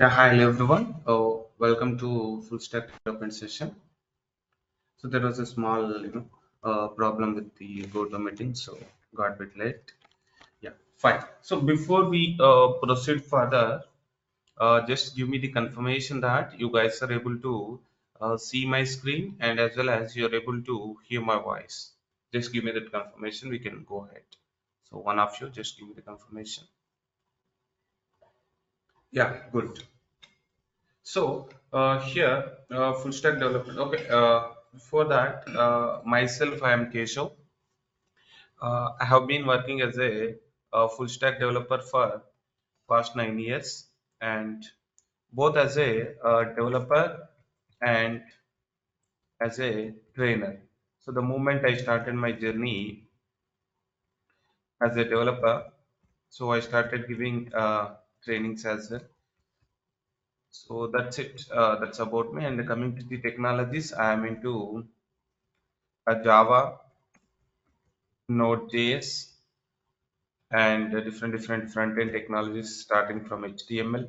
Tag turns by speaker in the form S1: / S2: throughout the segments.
S1: Yeah, hi everyone. Welcome to Fullstack Development session. So there was a small, problem with the GoTo meeting, so got a bit late. Yeah, fine. So before we proceed further, just give me the confirmation that you guys are able to see my screen and as well as you're able to hear my voice. Just give me that confirmation. We can go ahead. So one of you, just give me the confirmation. Yeah, good. So here, full stack development. Okay. Before that, myself, I am Keshav. I have been working as a full stack developer for past 9 years, and both as a developer and as a trainer. So the moment I started my journey as a developer, so I started giving trainings as well. So that's it. That's about me. And coming to the technologies, I am into Java, Node.js, and different front-end technologies starting from HTML.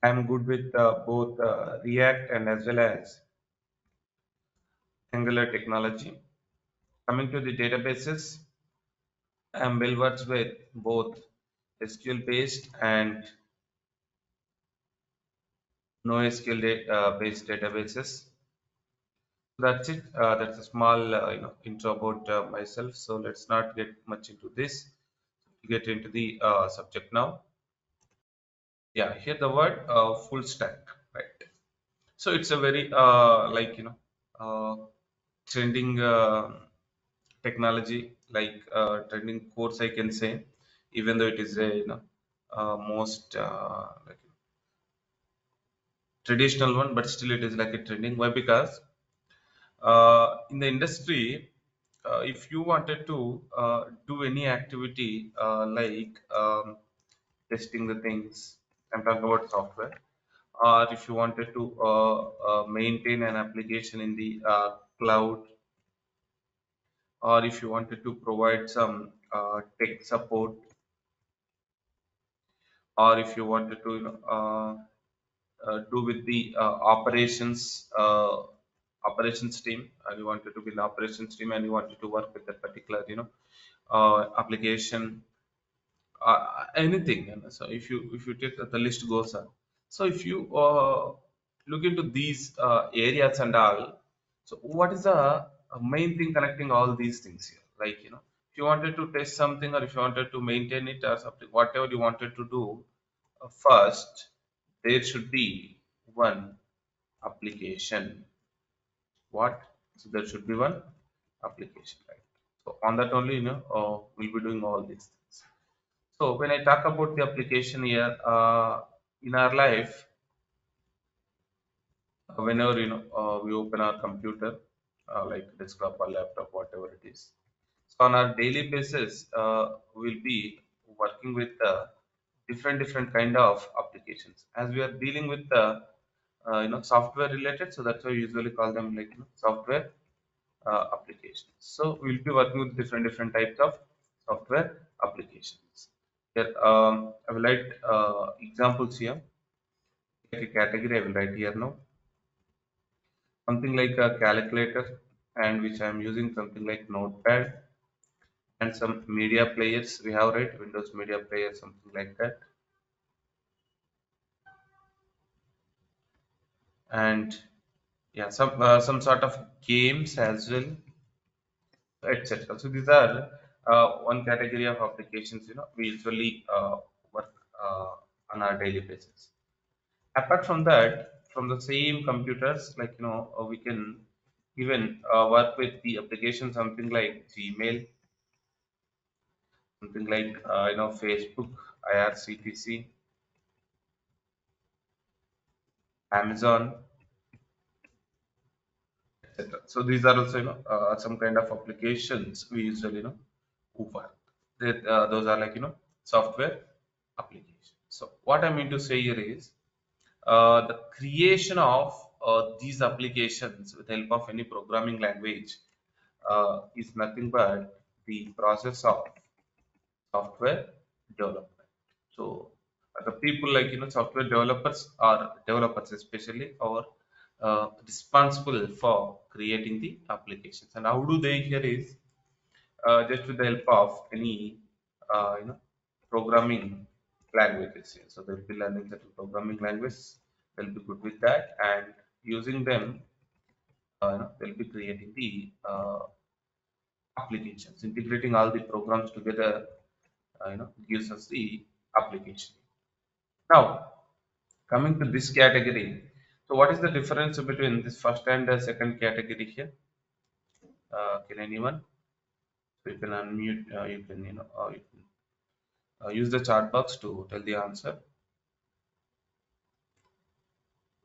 S1: I'm good with both React and as well as Angular technology. Coming to the databases, I'm well versed with both SQL based and NoSQL based databases. That's it. That's a small intro about myself. So let's not get much into this. Get into the subject now. Yeah, here the word full stack, right? So it's a very uh, trending technology, like trending course, I can say, even though it is a most like traditional one, but still it is like a trending. Why? Because in the industry, if you wanted to do any activity like testing the things, I'm talking about software, or if you wanted to maintain an application in the cloud, or if you wanted to provide some tech support, or if you wanted to do with the operations team, and you wanted to be in the operations team and you wanted to work with that particular application, anything. So if you take the list goes on. So if you look into these areas and all, so what is the main thing connecting all these things here? Like if you wanted to test something or if you wanted to maintain it or something, whatever you wanted to do, first there should be one application. What? So there should be one application, right? So on that only, we'll be doing all these things. So when I talk about the application here, in our life, whenever we open our computer, like desktop or laptop, whatever it is. So on our daily basis, we'll be working with different kind of applications. As we are dealing with the software related, so that's why we usually call them like software applications. So we'll be working with different types of software applications. Here, I will write examples here. Like a category, I will write here now. Something like a calculator, and which I am using something like Notepad, and some media players. We have right Windows Media Player, something like that, and yeah, some sort of games as well, etc. So these are one category of applications. We usually work on our daily basis. Apart from that, from the same computers, like we can even work with the application, something like Gmail, something like Facebook, IRCTC, Amazon, etc. So these are also some kind of applications we usually work. Those are like software applications. So what I mean to say here is the creation of these applications with help of any programming language is nothing but the process of software development. So the people like software developers or developers especially are responsible for creating the applications. And how do they here is just with the help of any programming languages. Yeah. So they'll be learning certain programming language. They'll be good with that, and using them, they'll be creating the applications, integrating all the programs together. Gives us the application. Now, coming to this category, so what is the difference between this first and the second category here? Can anyone? So you can unmute. You can you can use the chat box to tell the answer.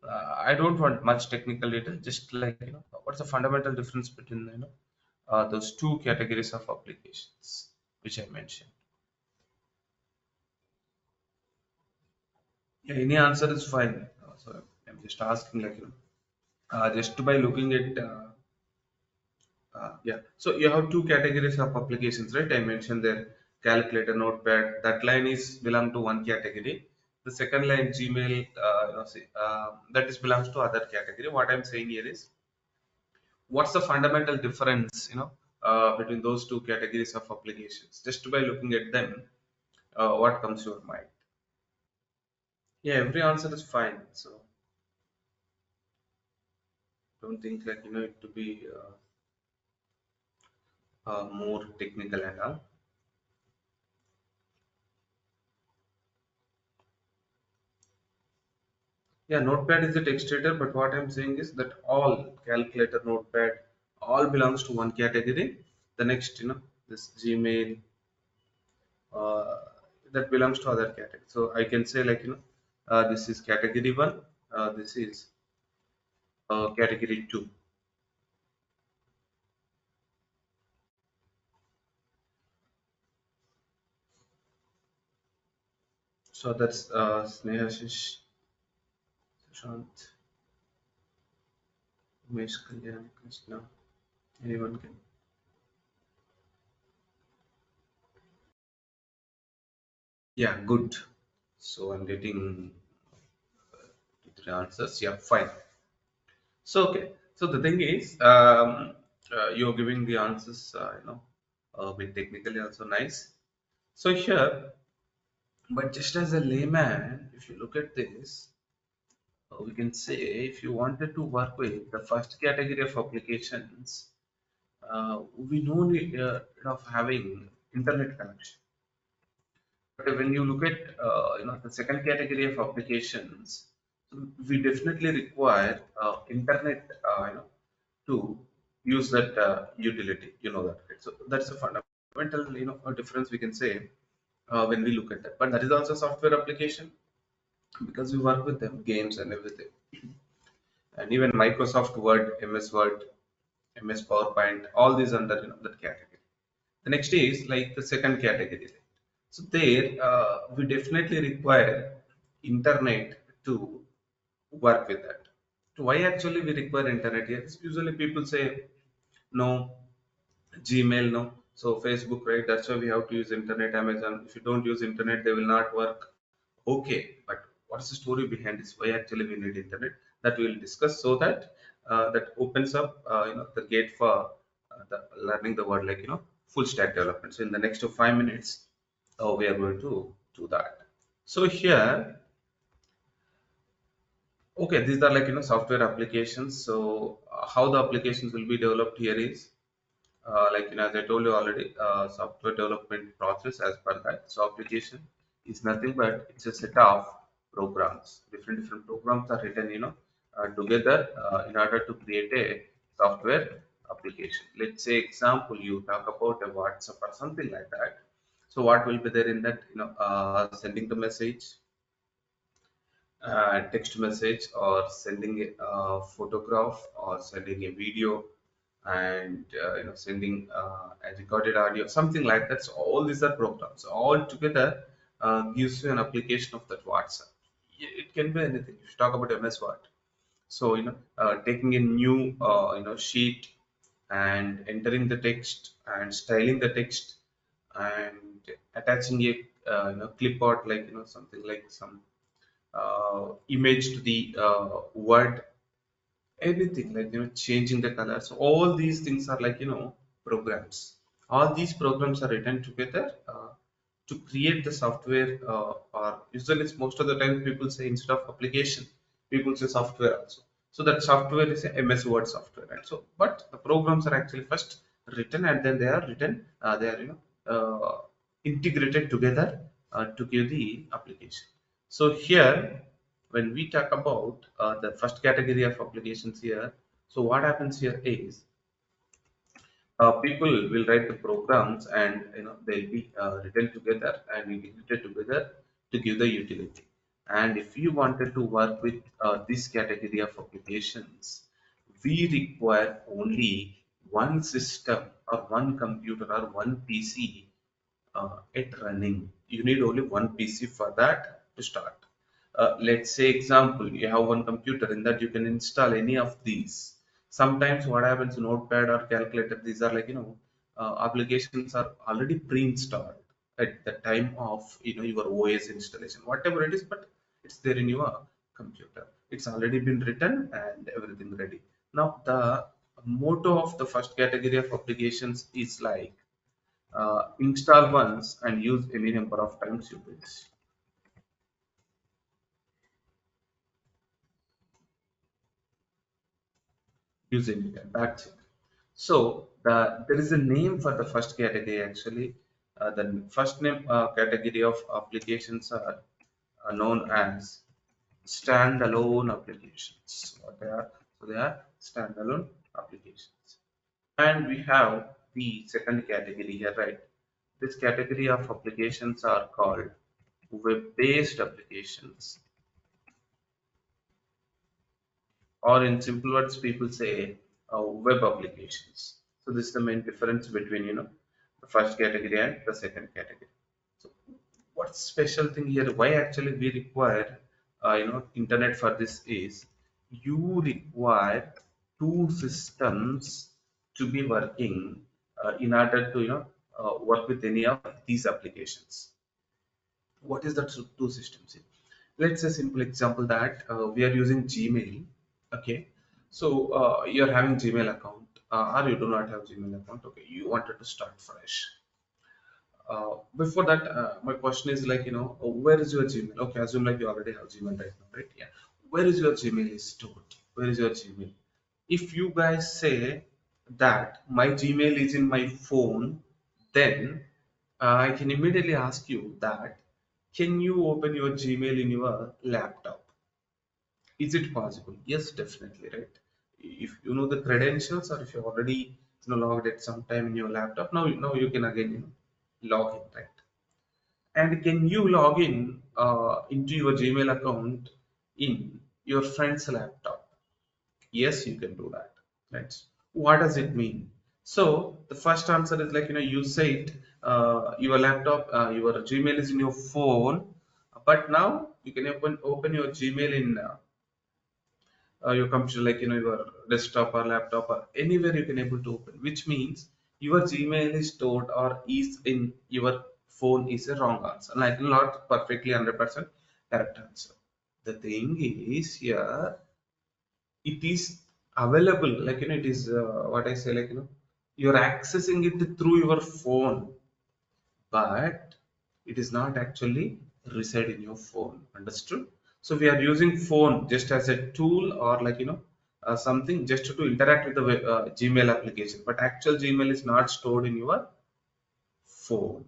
S1: I don't want much technical detail. Just like what's the fundamental difference between those two categories of applications which I mentioned. Yeah, any answer is fine. So I'm just asking like just by looking at yeah. So you have two categories of applications, right? I mentioned there calculator, notepad. That line is belong to one category. The second line, Gmail, that is belongs to other category. What I'm saying here is, what's the fundamental difference, between those two categories of applications? Just by looking at them, what comes to your mind? Yeah, every answer is fine. So don't think like it to be more technical and all. Yeah, Notepad is the text editor, but what I'm saying is that all calculator, Notepad, all belongs to one category. The next, this Gmail, uh, that belongs to other category. So I can say like this is category one, this is category two. So that's Snehashish, Shant, Umesh, Kalyan, Krishna. Anyone can. Yeah, good. So I'm getting three answers. Yeah, fine. So okay. So the thing is, you're giving the answers, a bit technically also nice. So here, but just as a layman, if you look at this, we can say if you wanted to work with the first category of applications, we no need of having internet connection. But when you look at the second category of applications, we definitely require internet to use that utility. You know that, right? So that's a fundamental a difference we can say when we look at that. But that is also software application because we work with them, games and everything, and even Microsoft Word, MS Word, MS PowerPoint, all these under that category. The next is like the second category. So there, we definitely require internet to work with that. So why actually we require internet here? Usually people say no, Gmail no, so Facebook, right? That's why we have to use internet. Amazon, if you don't use internet, they will not work. Okay, but what's the story behind this? Why actually we need internet? That we will discuss so that that opens up the gate for the learning the word like full stack development. So in the next 5 minutes, we are going to do that. So here, okay, these are like software applications. So how the applications will be developed here is like as I told you already, software development process as per that. So application is nothing but it's a set of programs. Different programs are written, together in order to create a software application. Let's say example, you talk about a WhatsApp or something like that. So what will be there in that? Sending the message, text message, or sending a photograph, or sending a video, and sending a recorded audio, something like that. So all these are programs. So all together gives you an application of that WhatsApp. It can be anything. If you talk about MS Word, so taking a new sheet and entering the text and styling the text and attaching it clip art, like something like some image to the word, anything like changing the colors. All these things are like programs. All these programs are written together to create the software, or usually it's most of the time people say instead of application, people say software also. So that software is a MS Word software, right? So but the programs are actually first written, and then they are written, they are integrated together to give the application. So here, when we talk about the first category of applications here, so what happens here is people will write the programs, and they'll be written together and integrated together to give the utility. And if you wanted to work with this category of applications, we require only one system or one computer or one PC it running. You need only one PC for that to start. Let's say example, you have one computer, in that you can install any of these. Sometimes what happens, notepad or calculator, these are like applications are already pre-installed at the time of your OS installation, whatever it is, but it's there in your computer. It's already been written and everything ready. Now the motto of the first category of applications is like install once and use any number of times you wish. Use any time. That's it. So there is a name for the first category actually. The first name category of applications are known as standalone applications. What they are? So they are standalone applications. And we have the second category here, right? This category of applications are called web-based applications, or in simple words people say web applications. So this is the main difference between the first category and the second category. So what's special thing here, why actually we require internet for this is, you require two systems to be working in order to work with any of these applications. What is that two systems in? Let's say simple example that we are using Gmail. Okay, so you're having Gmail account, or you do not have Gmail account. Okay, you wanted to start fresh. Before that, my question is like, where is your Gmail? Okay, assume like you already have Gmail right now, right? Yeah. Where is your Gmail is stored? Where is your Gmail? If you guys say that my Gmail is in my phone, then I can immediately ask you that, can you open your Gmail in your laptop? Is it possible? Yes, definitely, right? If you know the credentials, or if you already logged at some time in your laptop, now you can again log in, right? And can you log in into your Gmail account in your friend's laptop? Yes, you can do that. Right. What does it mean? So the first answer is like, you said your laptop, your Gmail is in your phone, but now you can open your Gmail in your computer, like your desktop or laptop or anywhere you can able to open, which means your Gmail is stored or is in your phone is a wrong answer, like not perfectly 100% correct answer. The thing is here, it is available, like it is what I say, like you're accessing it through your phone, but it is not actually reside in your phone. Understood? So we are using phone just as a tool, or like something just to interact with the Gmail application, but actual Gmail is not stored in your phone.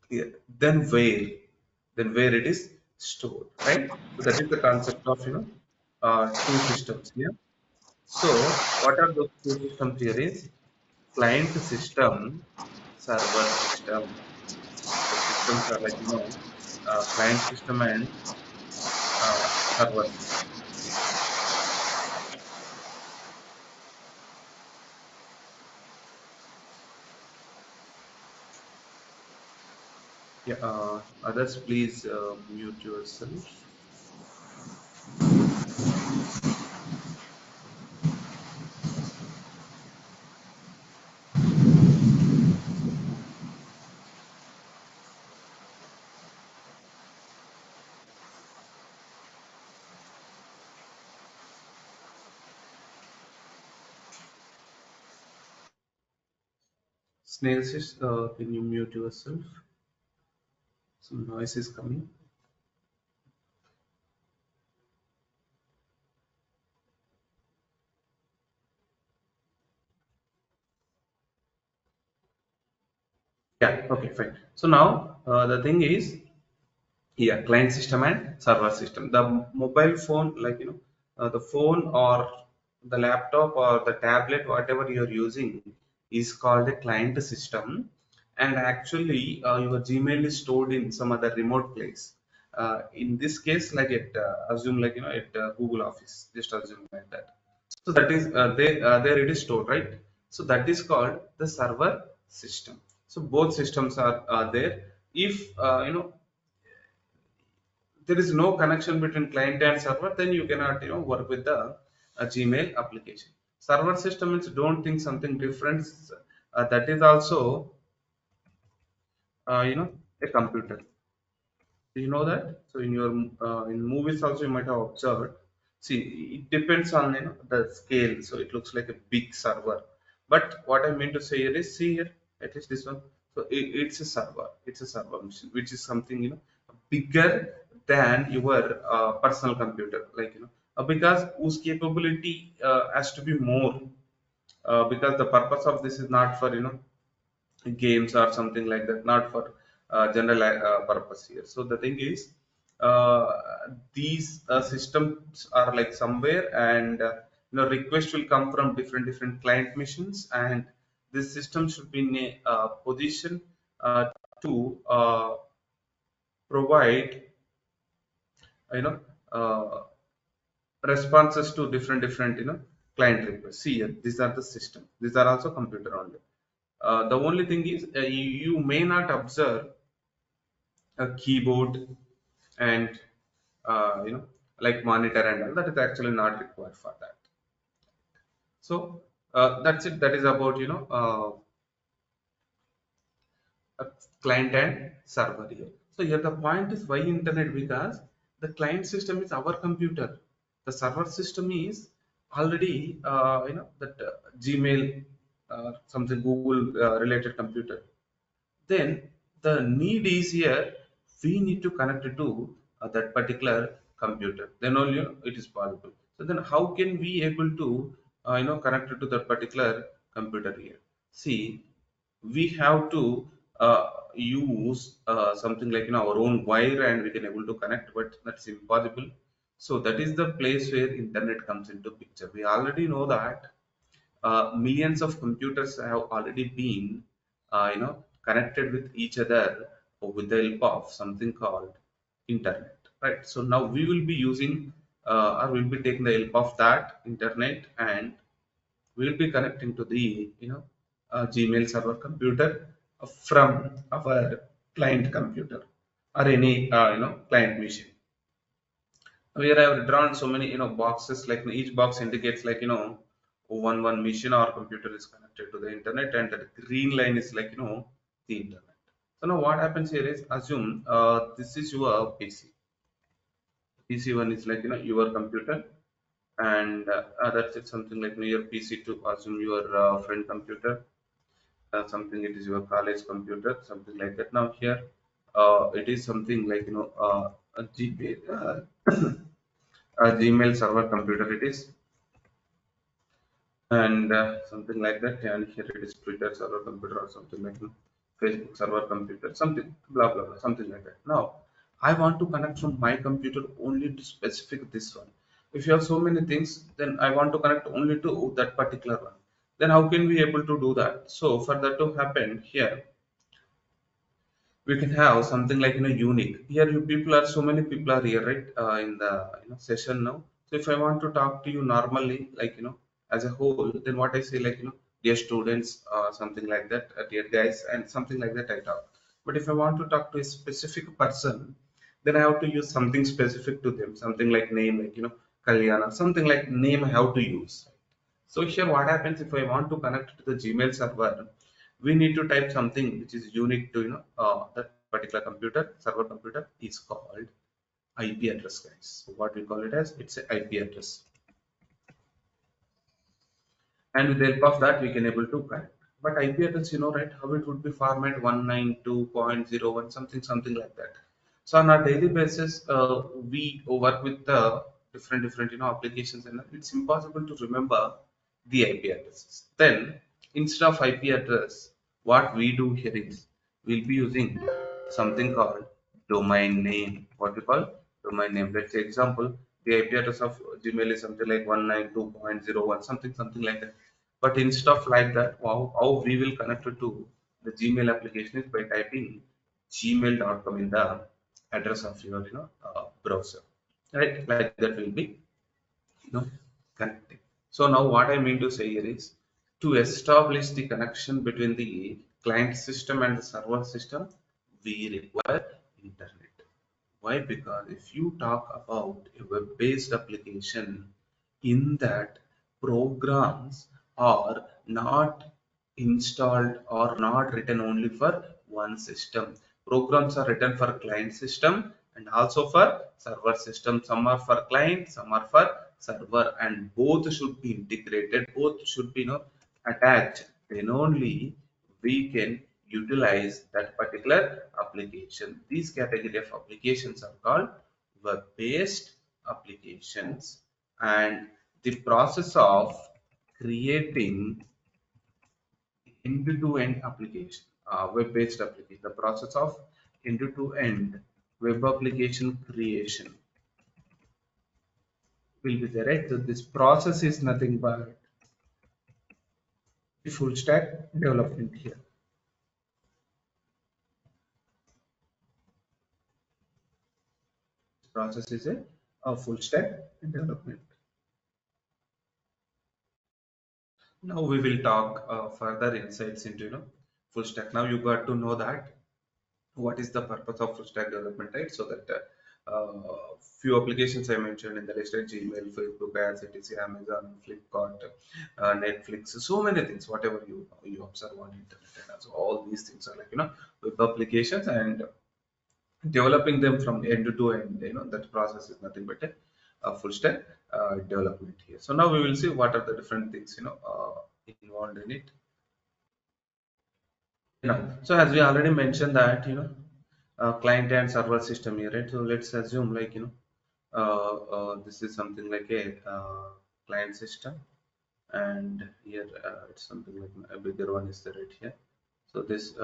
S1: Yeah. Then where it is stored, right? So that is the concept of two systems here. So what are those two systems here is client system, server system. The systems are like client system and server system. Yeah, others please mute yourself. Snail says, can you mute yourself? Some noise is coming. Yeah, okay, fine. So now the thing is, yeah, client system and server system. The mobile phone, like the phone or the laptop or the tablet, whatever you're using, is called a client system. And actually, your Gmail is stored in some other remote place. In this case, like it assume like at Google Office, just assume like that. So that is there it is stored, right? So that is called the server system. So both systems are there. If there is no connection between client and server, then you cannot work with the Gmail application. Server system means don't think something different. That is also a computer. Do you know that? So in your in movies also you might have observed. See, it depends on the scale. So it looks like a big server. But what I mean to say here is, see here, at least this one. So it's a server. It's a server machine, which is something bigger than your personal computer, like because whose capability has to be more. Because the purpose of this is not for games or something like that, not for general purpose here. So the thing is, uh, these systems are like somewhere, and request will come from different client machines, and this system should be in a position to provide you know uh, responses to different client requests. See here, these are the system, these are also computer only. The only thing is, you may not observe a keyboard and like monitor and all. That is actually not required for that. So that's it. That is about a client and server here. So here the point is, why internet? Because the client system is our computer. The server system is already that Gmail, something Google related computer. Then the need is here, we need to connect it to that particular computer, then only it is possible. So then how can we able to connect it to that particular computer here? See, we have to use something like our own wire, and we can able to connect, but that's impossible. So that is the place where internet comes into picture. We already know that millions of computers have already been connected with each other with the help of something called internet, right? So now we will be using or we'll be taking the help of that internet, and we'll be connecting to the Gmail server computer from our client computer or any client machine. Here I have drawn so many boxes, like each box indicates like one machine or computer is connected to the internet, and that green line is like the internet. So now what happens here is, assume this is your PC. PC1 is like your computer, and that's it, something like your PC2, assume your friend computer, something it is your college computer, something like that. Now here it is something like a a Gmail server computer it is, and something like that. And here it is Twitter server computer or something like Facebook server computer, something blah blah blah, something like that. Now I want to connect from my computer only to specific this one. If you have so many things, then I want to connect only to that particular one. Then how can we able to do that? So for that to happen here, we can have something like unique. Here you people are, so many people are here, right, in the session now. So if I want to talk to you normally, like as a whole, then what I say, like dear students, something like that, dear guys, and something like that I talk. But if I want to talk to a specific person, then I have to use something specific to them, something like name, like Kalyana, something like name I have to use. So here what happens, if I want to connect to the Gmail server, we need to type something which is unique to that particular computer, server computer is called IP address, guys. So what we call it as, it's a IP address. And with the help of that, we can able to connect. But IP address, right, how it would be format 192.01, something like that. So on a daily basis, we work with the different applications, and it's impossible to remember the IP addresses. Then instead of IP address, what we do here is we'll be using something called domain name. What we call domain name. Let's say example, the IP address of Gmail is something like 192.01, something like that. But instead of like that, how we will connect it to the Gmail application is by typing gmail.com in the address of your browser, right? Like that will be connecting. So now what I mean to say here is to establish the connection between the client system and the server system, we require internet. Why? Because if you talk about a web-based application, in that programs are not installed or not written only for one system. Programs are written for client system and also for server system. Some are for client, some are for server, and both should be integrated. Both should be attached. Then only we can utilize that particular application. These category of applications are called web-based applications, and the process of creating end-to-end application, web-based application, the process of end-to-end web application creation will be there, right? So this process is nothing but the full stack development here. This process is a full stack development. Now we will talk further insights into full stack. Now you got to know that what is the purpose of full stack development, right? So that few applications I mentioned in the list, like Gmail, Facebook ads, etc., Amazon, Flipkart, Netflix, so many things, whatever you observe on internet, and so all these things are like web applications, and developing them from end to end, that process is nothing but a full stack development here. So now we will see what are the different things involved in it. So as we already mentioned that client and server system here, right? So let's assume like this is something like a client system, and here it's something like a bigger one is there right here. So this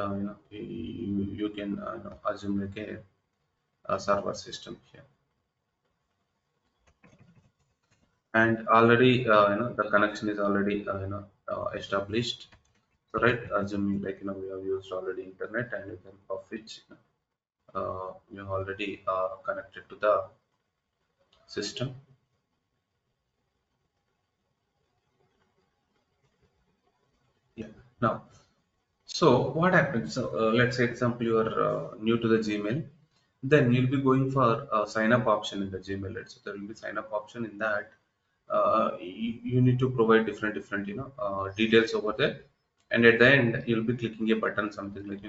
S1: you can assume like a server system here, and already the connection is already established. So right, assuming like we have used already internet, and you can of which you have already connected to the system. Yeah. Now, so what happens? So let's say example you are new to the Gmail, then you'll be going for a sign up option in the Gmail. Right? So there will be sign up option in that. You need to provide different details over there, and at the end you'll be clicking a button something like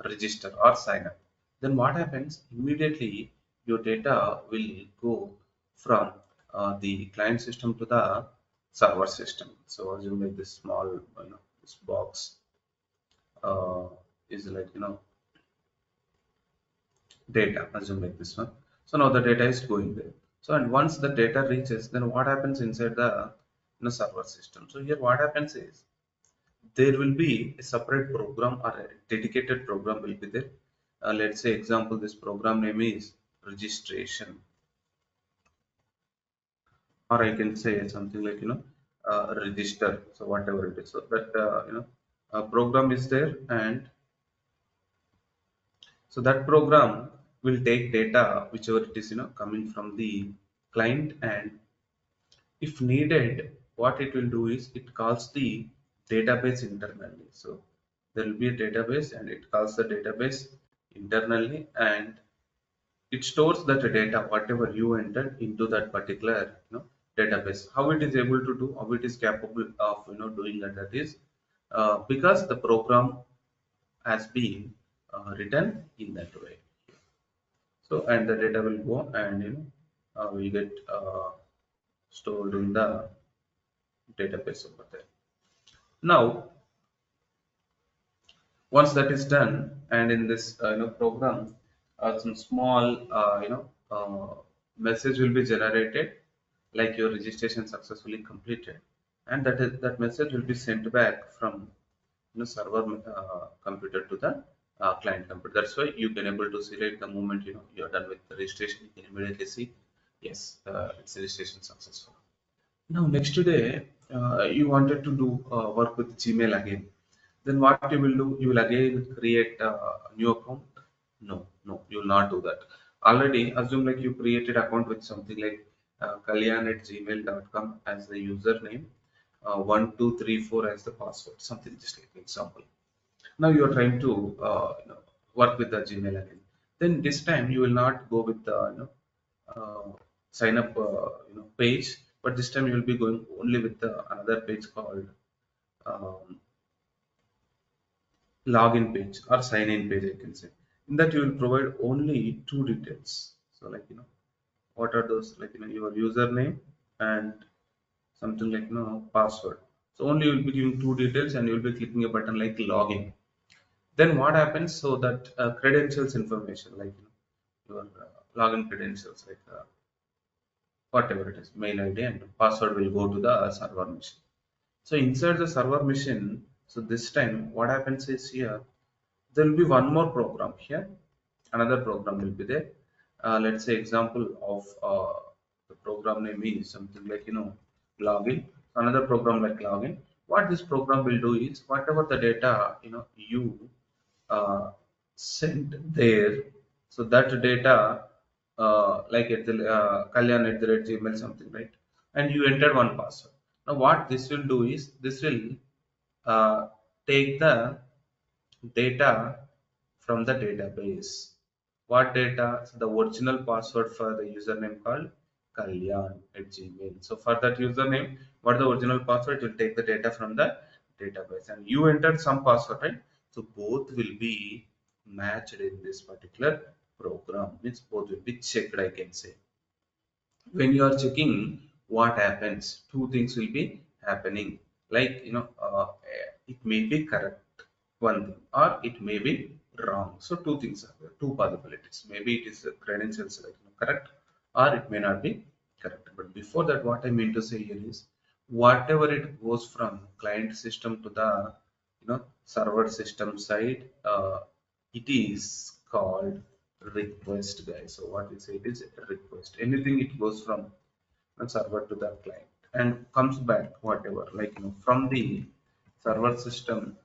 S1: register or sign up. Then what happens? Immediately your data will go from the client system to the server system. So assume like this small this box uh, is like data, assume like this one. So now the data is going there. So and once the data reaches, then what happens inside the server system? So here what happens is there will be a separate program or a dedicated program will be there. Let's say example, this program name is registration, or I can say something like register. So whatever it is, so that program is there, and so that program will take data whichever it is coming from the client, and if needed, what it will do is it calls the database internally. So there will be a database, and it calls the database internally, and it stores that data whatever you entered into that particular database. How it is able to do, how it is capable of doing that, that is because the program has been written in that way. So and the data will go, and will get stored in the database over there. Now Once that is done, and in this program, some small message will be generated, like your registration successfully completed, and that message will be sent back from server computer to the client computer. That's why you can able to select the moment you're done with the registration. You can immediately see, yes, it's registration successful. Now, next day, you wanted to do work with Gmail again. Then what you will do? You will again create a new account? No, no, you will not do that. Already, assume like you created account with something like kalyan@gmail.com as the username, 1234 as the password, something just like example. Now you are trying to work with the Gmail again. Then this time you will not go with the sign up page, but this time you will be going only with the another page called um, login page or sign in page, I can say. In that you will provide only two details. So like what are those, like your username and something like password. So only you will be giving two details, and you will be clicking a button like login. Then what happens? So that credentials information, like your login credentials, like whatever it is, mail ID and password will go to the server machine. So inside the server machine, so this time what happens is here there will be one more program here, another program will be there. Let's say example of the program name is something like login. Another program like login. What this program will do is whatever the data you uh, sent there. So that data, like at the Kalyan at the red Gmail something, right? And you entered one password. Now what this will do is this will uh, take the data from the database. What data? So the original password for the username called Kalyan@gmail. So for that username, what the original password? It will take the data from the database, and you entered some password, right? So both will be matched in this particular program. Means both will be checked, I can say. When you are checking, what happens? Two things will be happening, like it may be correct, one thing, or it may be wrong. So two things are there, two possibilities. Maybe it is credentials like correct, or it may not be correct. But before that, what I mean to say here is whatever it goes from client system to the server system side, it is called request, guys. So what we say, it is a request. Anything it goes from the server to the client and comes back whatever, like from the server system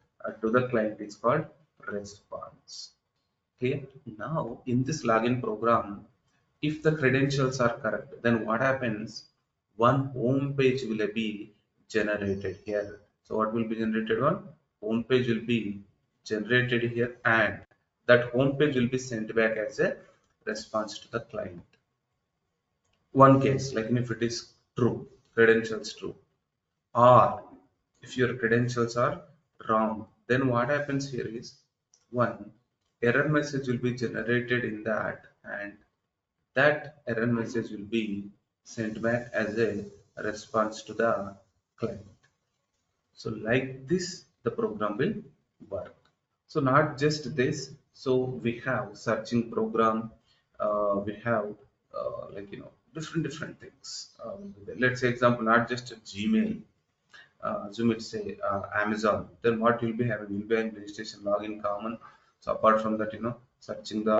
S1: to the client is called response. Okay. Now in this login program, if the credentials are correct, then what happens? One home page will be generated here. So what will be generated? One home page will be generated here, and that home page will be sent back as a response to the client. One case, like if it is true, credentials true, or if your credentials are wrong, then what happens here is one error message will be generated in that, and that error message will be sent back as a response to the client. So like this, the program will work. So not just this. So we have searching program. We have different things. Let's say example, not just Gmail. Assume it's say Amazon. Then what you'll be having? You'll be having registration login common. So apart from that, searching the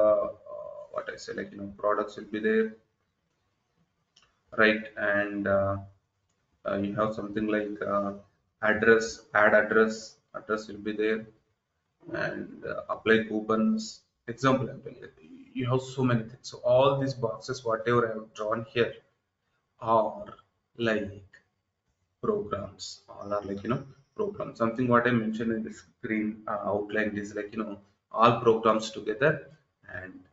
S1: what I say, like products will be there, right? And you have something like address will be there, and apply coupons. Example, you have so many things. So all these boxes whatever I have drawn here are like programs. All are like programs. Something what I mentioned in the screen outline is like all programs together, and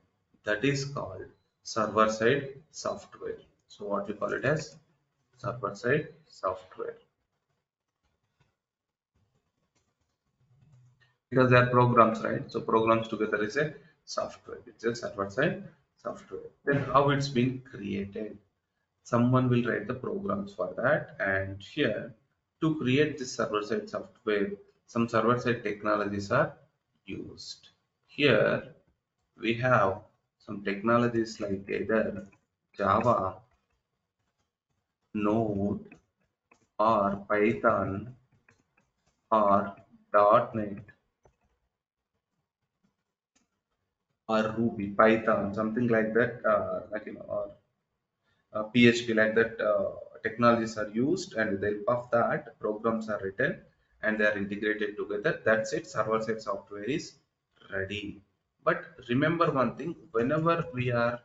S1: that is called server side software. So what we call it as server side software, because they are programs, right? So programs together is a software. It's a server side software. Then how it's been created? Someone will write the programs for that, and here to create this server side software, some server side technologies are used. Here we have some technologies like either Java, Node, or Python, or .NET, or Ruby, Python, something like that, or PHP, like that. Technologies are used, and with the help of that, programs are written and they are integrated together. That's it. Server-side software is ready. But remember one thing: whenever we are,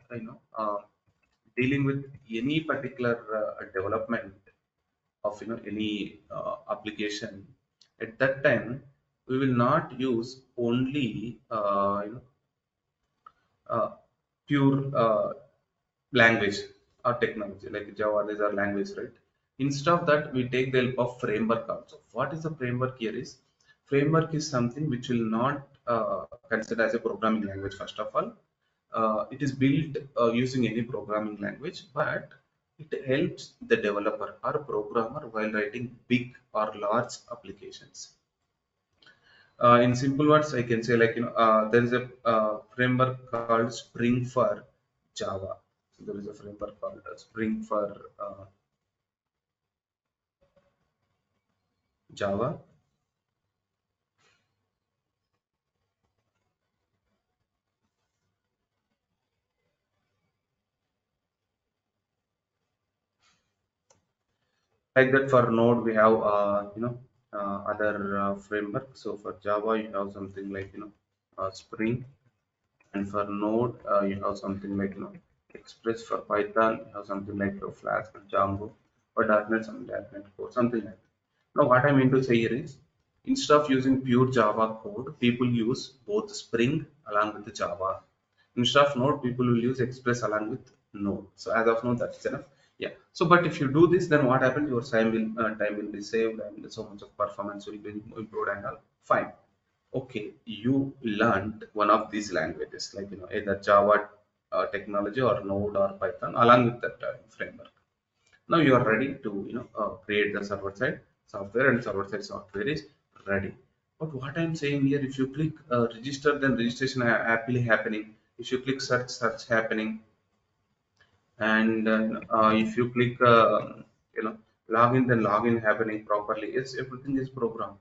S1: dealing with any particular development of any application, at that time we will not use only uh, pure language or technology like Java. These are language, right? Instead of that, we take the help of framework also. What is the framework here is, framework is something which will not consider as a programming language. First of all, it is built using any programming language, but it helps the developer or programmer while writing big or large applications. In simple words, I can say, there is a framework called Spring for Java. So there is a framework called Spring for Java. Like that, for Node we have other framework. So for Java you have something like Spring, and for Node you have something like Express. For Python you have something like Flask and Django. For .NET, some .NET Core, something like that. Now what I mean to say here is, instead of using pure Java code, people use both Spring along with the Java. Instead of Node, people will use Express along with Node. So as of now, that's enough. Yeah. So, but if you do this, then what happens? Your time will be saved, and so much of performance will be improved and all. Fine. Okay, you learned one of these languages, like either Java technology or Node or Python, along with that framework. Now you are ready to create the server side software, and server side software is ready. But what I'm saying here, if you click register, then registration happily happening. If you click search, search happening. And if you click you know login, then login happening properly. Yes, everything is programmed.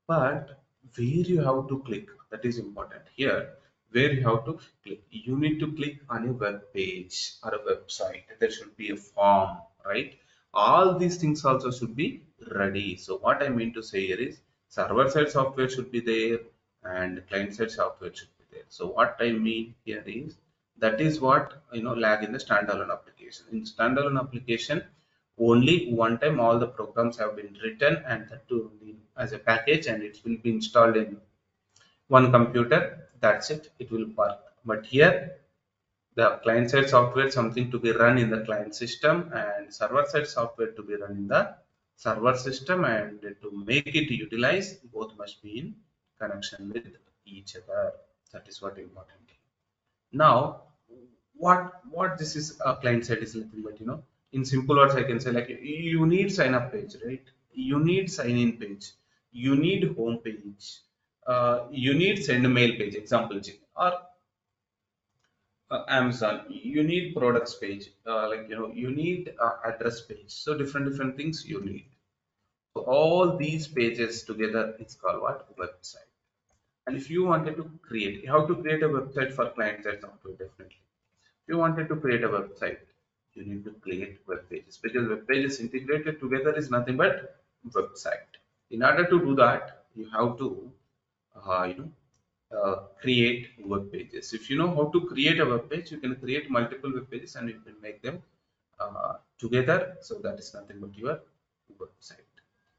S1: But where you have to click, that is important here. Where you have to click, you need to click on a web page or a website. There should be a form, right? All these things also should be ready. So what I mean to say here is, server side software should be there and client side software should be there. So what I mean here is, that is what lag in the standalone application. In standalone application, only one time all the programs have been written, and that too only as a package, and it will be installed in one computer. That's it, it will work. But here, the client side software something to be run in the client system, and server side software to be run in the server system, and to make it utilize, both must be in connection with each other. That is what important. Now, what this is a client side is nothing but, in simple words, I can say, like, you need sign up page, right? You need sign in page. You need home page. You need send mail page, example or Amazon. You need products page, you need address page. So different things you need. So all these pages together, it's called what? Website. And if you wanted to create, how to create a website for client side software, definitely. If you wanted to create a website, you need to create web pages, because web pages integrated together is nothing but website. In order to do that, you have to create web pages. If you know how to create a web page, you can create multiple web pages and you can make them together. So that is nothing but your website.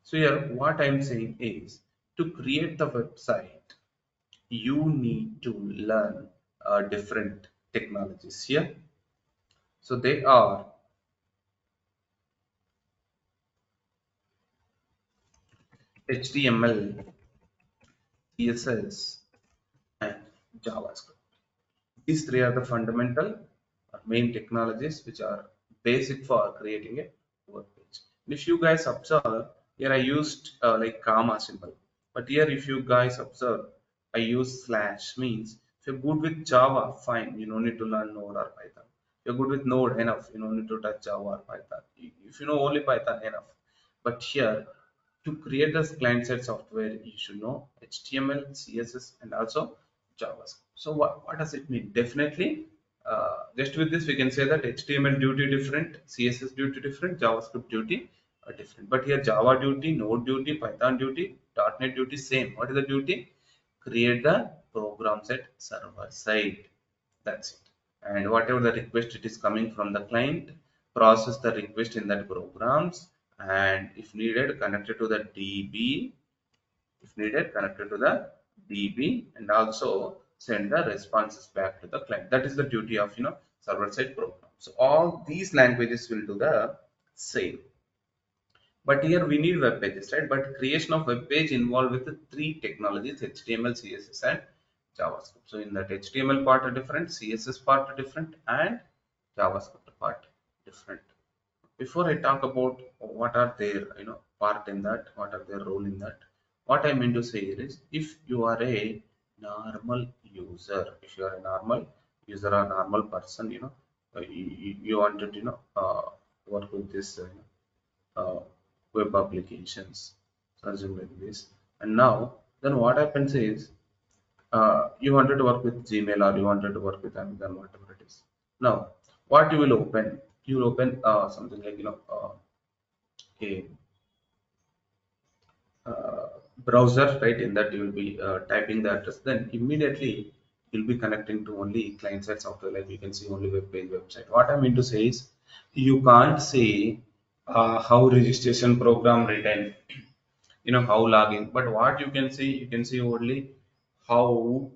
S1: So here, what I'm saying is, to create the website, you need to learn different technologies here. So they are HTML, CSS, and JavaScript. These three are the fundamental or main technologies which are basic for creating a web page. If you guys observe, here I used like comma symbol, but here if you guys observe, I use slash means if you're good with Java, fine, you don't need to learn Node or Python. If you're good with Node, enough, you don't need to touch Java or Python. If you know only Python, enough. But here, to create this client-side software, you should know HTML, CSS, and also JavaScript. So what does it mean? Definitely, just with this, we can say that HTML duty different, CSS duty different, JavaScript duty are different. But here, Java duty, Node duty, Python duty, .NET duty, same. What is the duty? Create the programs at server side. That's it. And whatever the request it is coming from the client, process the request in that programs, and if needed, connected to the DB. If needed, connected to the DB, and also send the responses back to the client. That is the duty of server side program. So all these languages will do the same. But here we need web pages, right? But creation of web page involved with the three technologies: HTML, CSS, and JavaScript. So in that HTML part are different, CSS part are different, and JavaScript part different. Before I talk about what are their part in that, what are their role in that, what I mean to say here is, if you are a normal user, if you are a normal user or normal person, you wanted work with this uh, web applications, something like this. And now, then what happens is, you wanted to work with Gmail or you wanted to work with Amazon, whatever it is. Now, what you will open? You will open something like a uh, browser, right? In that you will be typing the address. Then immediately you'll be connecting to only client-side software. Like you can see only web page website. What I mean to say is, you can't say how registration program written, how login, but what you can see only how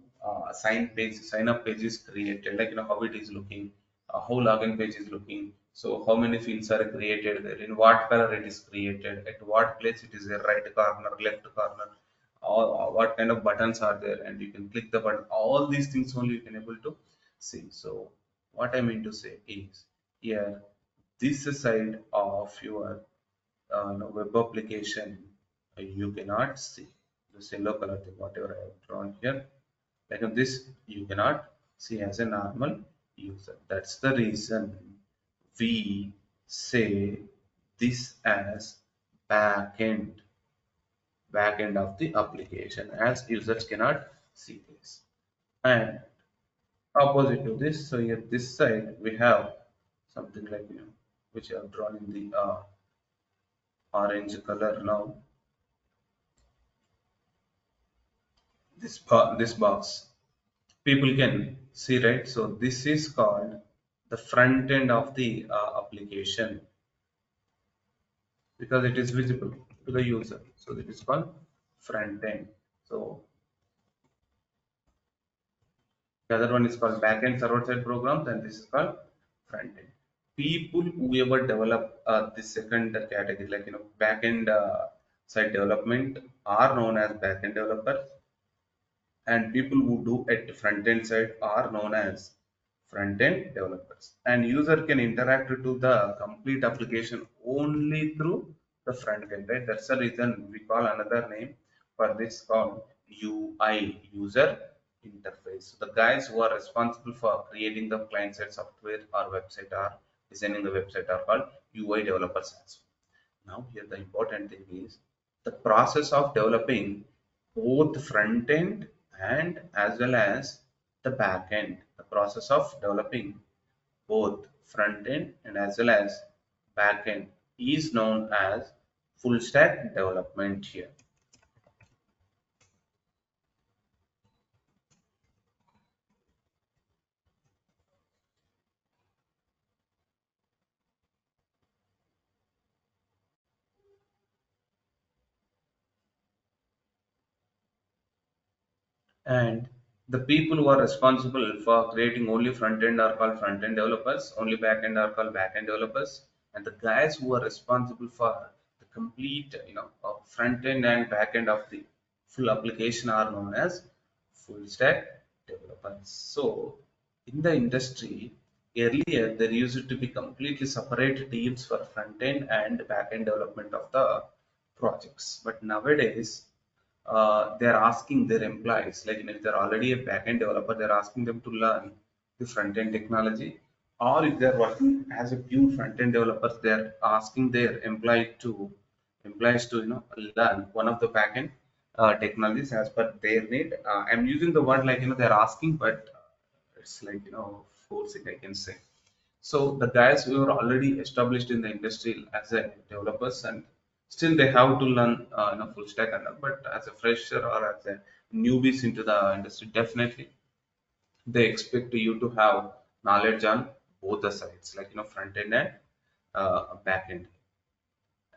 S1: sign up page is created, like how it is looking, how login page is looking, so how many fields are created there, in what color it is created, at what place it is, a right corner, left corner, or what kind of buttons are there, and you can click the button. All these things only you can able to see. So what I mean to say is, here, this side of your web application, you cannot see this yellow color thing, whatever I have drawn here. Like this, you cannot see as a normal user. That's the reason we say this as backend backend of the application, as users cannot see this. And opposite to this, so here this side we have something like which I have drawn in the orange color. Now this box people can see, right? So this is called the front end of the application, because it is visible to the user, so it is called front end. So the other one is called back end, server side programs, and this is called front end. People who ever develop this second category, like back end side development, are known as back end developers, and people who do at front end side are known as front end developers. And user can interact to the complete application only through the front end, right? That's the reason we call another name for this called UI, user interface. So the guys who are responsible for creating the client side software or website or designing the website are called UI developers as well. Now here the important thing is the process of developing both front end and as well as the back end. The process of developing both front end and as well as back end is known as full stack development here. And the people who are responsible for creating only front end are called front end developers, only back end are called back end developers, and the guys who are responsible for the complete front end and back end of the full application are known as full stack developers. So in the industry, earlier there used to be completely separate teams for front end and back end development of the projects, but nowadays they're asking their employees, like if they're already a backend developer, they're asking them to learn the front end technology, or if they're working as a pure front end developer, they're asking their employees to learn one of the backend technologies as per their need. I'm using the word like they're asking, but it's like forcing, I can say. So the guys who are already established in the industry as a developers, and still they have to learn full stack and all. But as a fresher or as a newbies into the industry, definitely they expect you to have knowledge on both the sides, like front end and back end.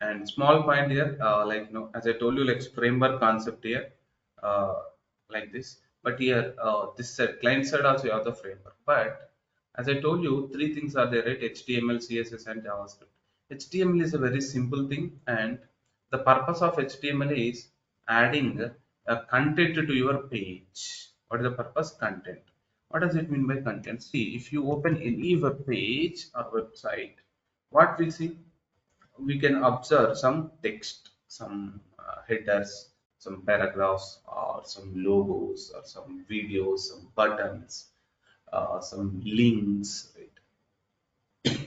S1: And small point here, like as I told you, like framework concept here, uh, like this. But here, this side, client side also you have the framework. But as I told you, three things are there, right? HTML, CSS, and JavaScript. HTML is a very simple thing, and the purpose of HTML is adding a content to your page. What is the purpose? Content. What does it mean by content? See, if you open any web page or website, what we see, we can observe some text, some headers, some paragraphs, or some logos, or some videos, some buttons, some links, right?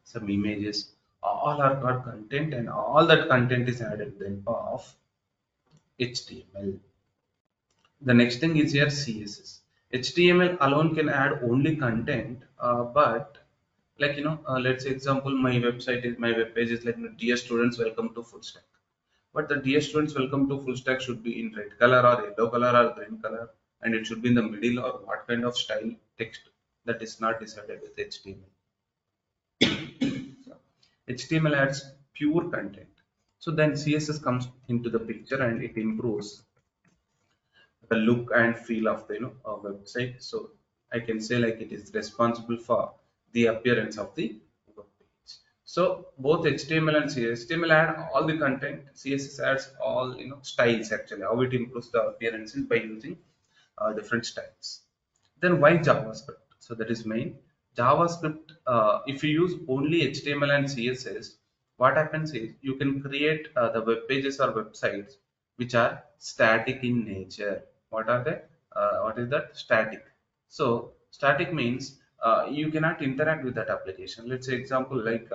S1: Some images. All are called content, and all that content is added then of HTML. The next thing is here CSS. HTML alone can add only content, but like let's say example, my web page is like, dear students, welcome to full stack. But the dear students, welcome to full stack should be in red color or yellow color or green color, and it should be in the middle, or what kind of style text, that is not decided with HTML. So, HTML adds pure content. So then CSS comes into the picture, and it improves the look and feel of the website. So I can say like it is responsible for the appearance of the web page. So both HTML and CSS, HTML add all the content, CSS adds all styles. Actually, how it improves the appearances by using different styles. Then why JavaScript? So that is main. JavaScript, if you use only HTML and CSS, what happens is you can create the web pages or websites which are static in nature. What are they? What is that? Static. So static means you cannot interact with that application. Let's say example like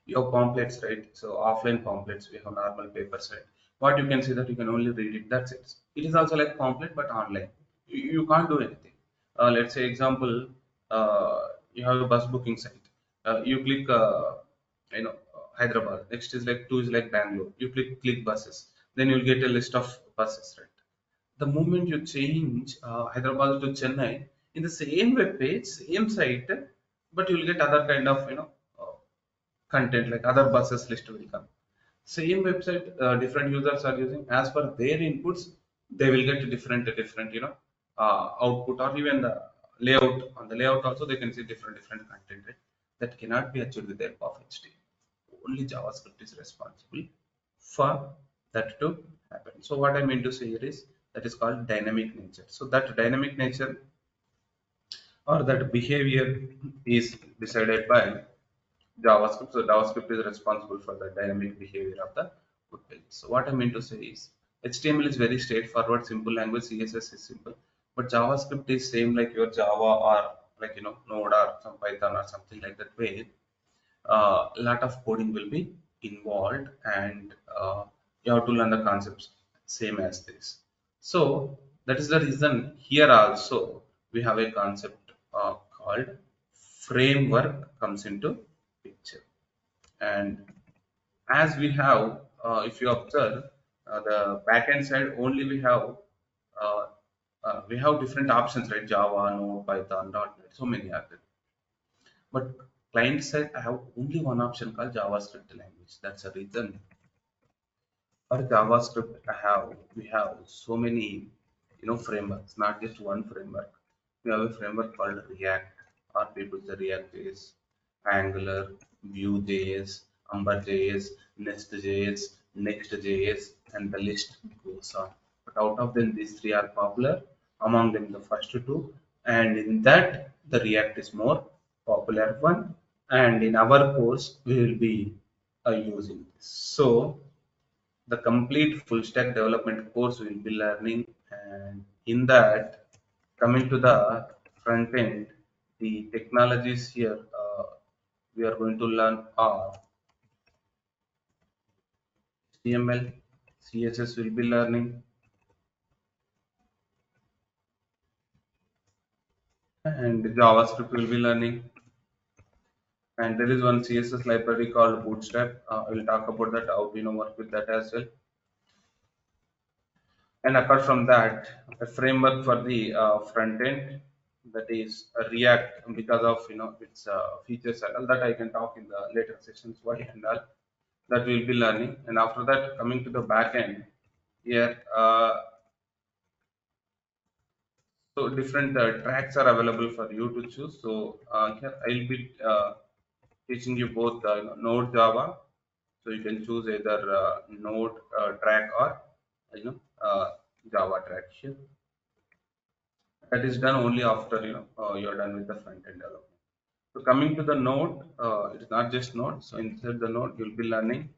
S1: your pamphlets, right? So offline pamphlets, we have normal papers, right? What you can see that you can only read it. That's it. It is also like pamphlet, but online. You can't do anything. Let's say example, you have a bus booking site. You click, Hyderabad. Next is like two is like Bangalore. You click buses. Then you'll get a list of buses, right? The moment you change Hyderabad to Chennai in the same web page, same site, but you'll get other kind of uh, content, like other buses list will come. Same website, different users are using as per their inputs. They will get different output, or even the layout. On the layout also they can see different content, right? That cannot be achieved with the help of HTML. Only JavaScript is responsible for that to happen. So what I mean to say here is that is called dynamic nature. So that dynamic nature or that behavior is decided by JavaScript. So JavaScript is responsible for the dynamic behavior of the web page. So what I mean to say is HTML is very straightforward, simple language. CSS is simple, but JavaScript is same like your Java, or like Node or some Python or something like that, where a lot of coding will be involved, and you have to learn the concepts same as this. So that is the reason here also we have a concept called framework comes into picture. And as we have, if you observe the backend side, only uh, we have different options, right? Java, Node, Python, .NET, so many are there. But client side, I have only one option called JavaScript language. That's the reason. For JavaScript, we have so many frameworks, not just one framework. We have a framework called React, or people say React JS, Angular, Vue.js, Ember.js, Nest.js, Next.js, and the list goes on. But out of them, these three are popular. Among them, the first two, and in that, the React is more popular one. And in our course, we will be using this. So the complete full stack development course we'll be learning, and in that, coming to the front end, the technologies here we are going to learn are HTML, CSS will be learning, and JavaScript will be learning. And there is one CSS library called Bootstrap. We'll talk about that, how we work with that as well. And apart from that, a framework for the front end, that is React, because of its features and all that I can talk in the later sessions why and all that we'll be learning. And after that, coming to the back end here, so different tracks are available for you to choose. So here I'll be teaching you both Node Java. So you can choose either Node track or you know uh, Java track here. That is done only after you're done with the front end development. So coming to the Node, it's not just Node. So inside the Node, you'll be learning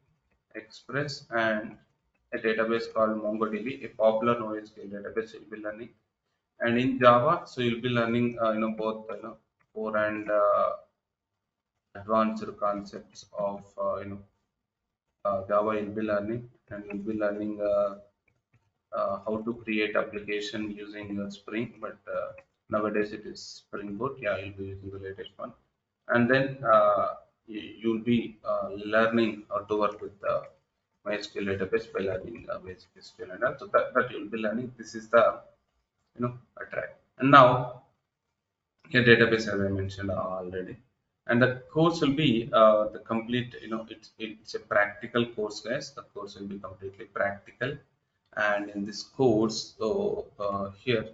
S1: Express and a database called MongoDB, a popular NoSQL database you'll be learning. And in Java, so you'll be learning both core and advanced concepts of Java you'll be learning, and you'll be learning how to create application using Spring, but nowadays it is Spring Boot. Yeah, you'll be using the latest one, and then you'll be learning how to work with MySQL database by learning basic SQL and all. So that you'll be learning. This is the a track. And now a database, as I mentioned already, and the course will be the complete. It's a practical course, guys. The course will be completely practical, and in this course, so here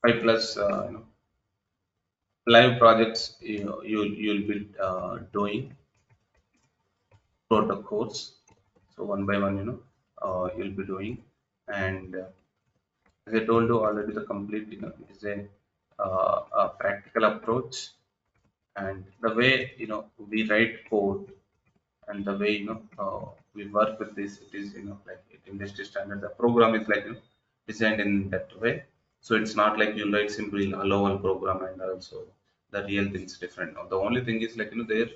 S1: 5+ live projects you'll be doing throughout the course. So one by one, you'll be doing, and as I told you already, the complete it is a practical approach, and the way we write code, and the way we work with this, it is like industry standard. The program is like designed in that way, so it's not like you write simply a low program and also the real things different. Now the only thing is like there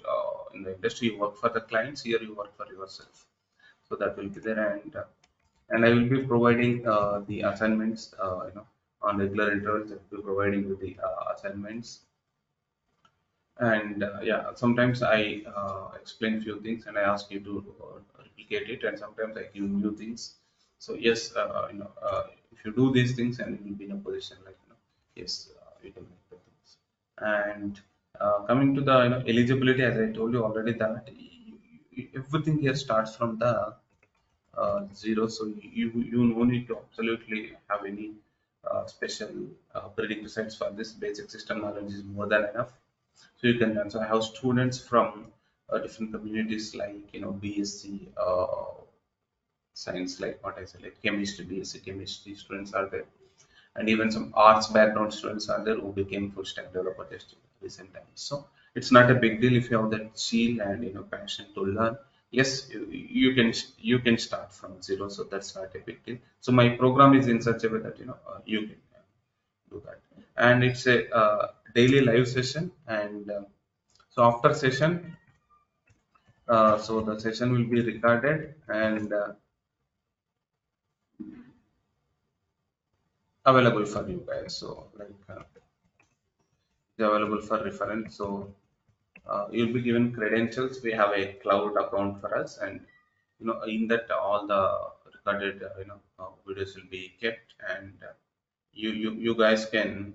S1: in the industry you work for the clients, here you work for yourself. So that will be there, and I will be providing the assignments on regular intervals. I will be providing you the assignments, and yeah, sometimes I explain few things and I ask you to replicate it, and sometimes I give new things. So yes, if you do these things, and you will be in a position like yes, you can make the things. And coming to the eligibility, as I told you already, that everything here starts from the zero. So you no need to absolutely have any special prerequisites for this. Basic system knowledge is more than enough. So you can also have students from different communities, like BSc science, like what I said, like chemistry, BSc chemistry students are there, and even some arts background students are there who became full stack developer just in recent times. So it's not a big deal if you have that zeal and passion to learn. Yes, you can start from zero, so that's not a big deal. So my program is in such a way that you can do that, and it's a daily live session, and so after session, so the session will be recorded and available for you guys. So like it's available for reference. So you'll be given credentials. We have a cloud account for us, and in that all the recorded videos will be kept, and you guys can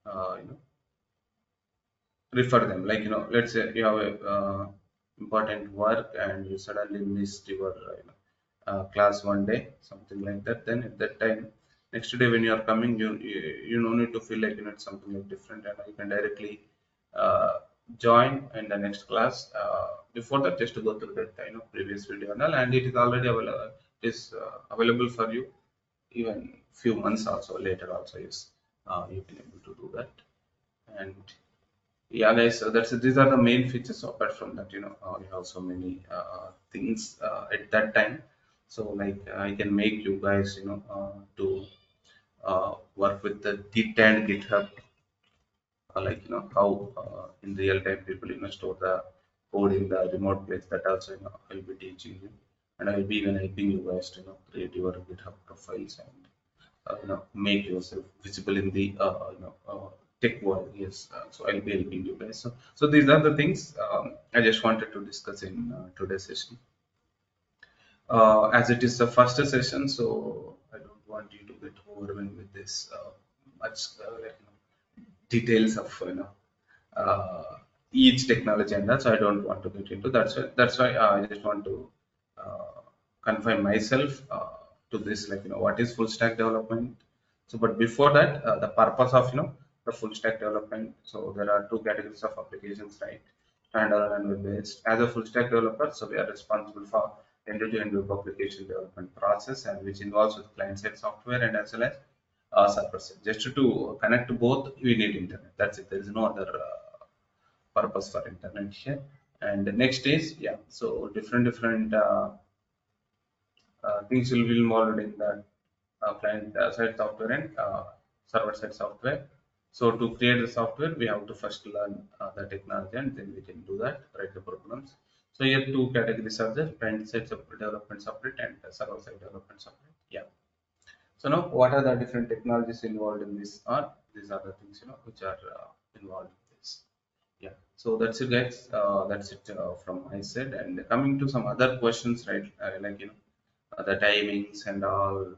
S1: you know refer them. Like let's say you have a important work and you suddenly missed your class one day, something like that. Then at that time, next day when you are coming, you no need to feel like it's something like different, and you can directly uh, join in the next class. Before that, just to go through that previous video and all, and it is already available. It is available for you even few months also later also. Yes, you can able to do that. And Yeah, guys. So that's these are the main features. Apart from that, we have so many things at that time. So like I can make you guys, to work with the detailed GitHub, like how in real time people store the code in the remote place. That also I'll be teaching you, and I'll be even helping you guys to create your GitHub profiles and make yourself visible in the tech world. Yes, so I'll be helping you guys. So these are the things I just wanted to discuss in today's session. As it is the first session, so I don't want you to get overwhelmed with this much like, details of each technology, and that's I don't want to get into. That's why I just want to uh, confine myself to this, like what is full stack development. So, but before that, the purpose of the full stack development. So there are two categories of applications, right? Standalone and web based. As a full stack developer, so we are responsible for end-to-end web application development process, and which involves with client-side software and as well as server side. Just to connect to both, we need internet. That's it. There is no other purpose for internet here. And the next is, yeah, so different things will be involved in the client side software and server side software. So to create the software, we have to first learn the technology, and then we can do that, write the programs. So here two categories are there: client side development separate and server side development separate. Yeah. So now, what are the different technologies involved in this? Or these are the things which are involved in this. Yeah. So that's it, guys. That's it from my side. And coming to some other questions, right? Like the timings and all.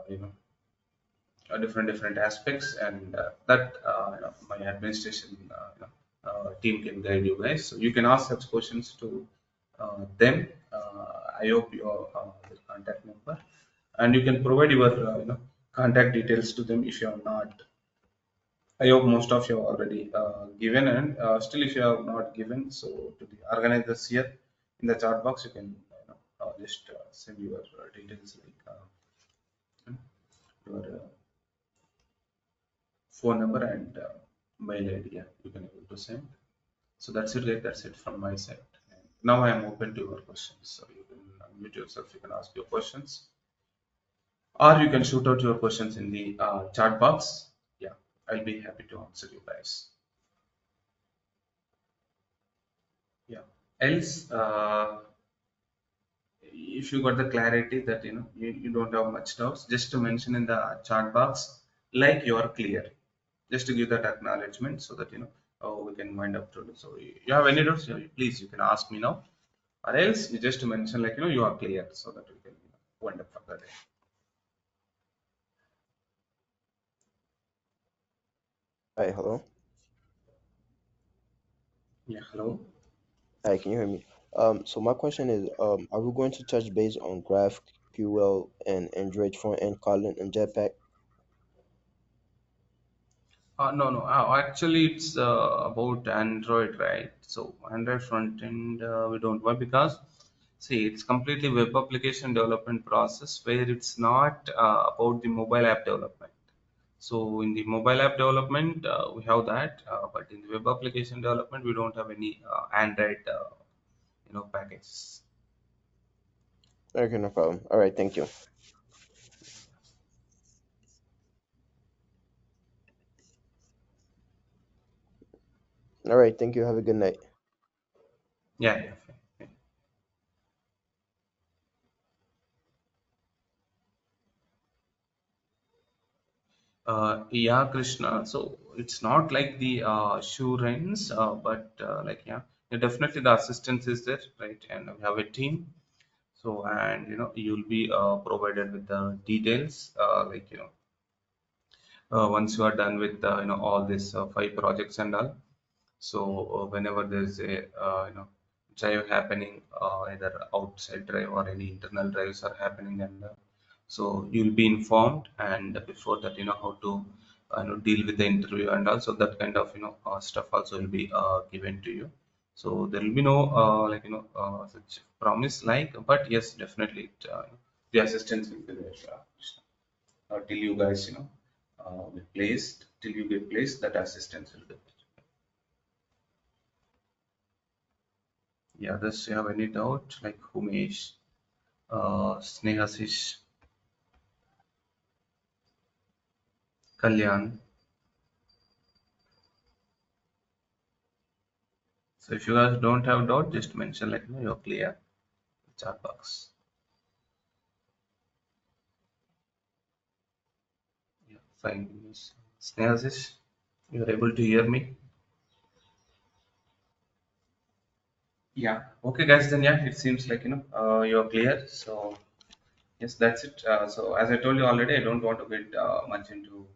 S1: You know different aspects, and that my administration team can guide you guys. So you can ask such questions to them. I hope your their contact number, and you can provide your contact details to them if you have not. I hope most of you have already given, and still if you have not given, so to the organizers here in the chat box, you can just send your details, like your phone number and mail ID. Yeah, you can able to send. So that's it, guys. That's it from my side. And now I am open to your questions. So you can unmute yourself. You can ask your questions, or you can shoot out your questions in the chat box. Yeah, I'll be happy to answer you guys. Yeah. Else, if you got the clarity that you don't have much doubts, just to mention in the chat box, like you are clear, just to give that acknowledgement, so that we can wind up to. So you have any doubts, please you can ask me now, or else you just mention like you are clear, so that we can wind up for the day.
S2: Hi, hello.
S1: Yeah, hello.
S2: Hi, can you hear me? So my question is, are we going to touch base on GraphQL and Android front-end Kotlin and Jetpack?
S1: No, no. Actually, it's about Android, right? So Android front end we don't. Why? Because see, it's completely web application development process where it's not about the mobile app development. So in the mobile app development, we have that, but in the web application development, we don't have any Android, packages.
S2: Okay, no problem. All right, thank you. All right, thank you. Have a good night.
S1: Yeah, yeah. Fine. Yeah, Krishna. So it's not like the assurance, but like yeah, definitely the assistance is there, right? And we have a team. So and you'll be provided with the details, like once you are done with all these five projects and all. So whenever there's a drive happening, either outside drive or any internal drives are happening, and so you'll be informed, and before that how to deal with the interview, and also that kind of stuff also will be given to you. So there will be no such promise, like, but yes, definitely the assistance will be there till you guys be placed. till you get placed, that assistance will do. Yeah, does you have any doubt like Umesh, Snehasish, Kalyan? So if you guys don't have doubt, just mention like you're clear. Chat box. Yeah, fine. Yes. Snehasish, you're able to hear me? Yeah. Okay, guys. Then yeah, it seems like you're clear. So yes, that's it. So as I told you already, I don't want to get much into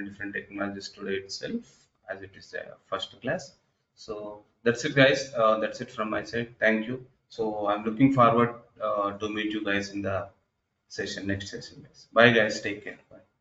S1: different technologies today itself, as it is first class. So that's it, guys. That's it from my side. Thank you. So I'm looking forward to meet you guys in the session next session, guys. Bye, guys. Take care. Bye.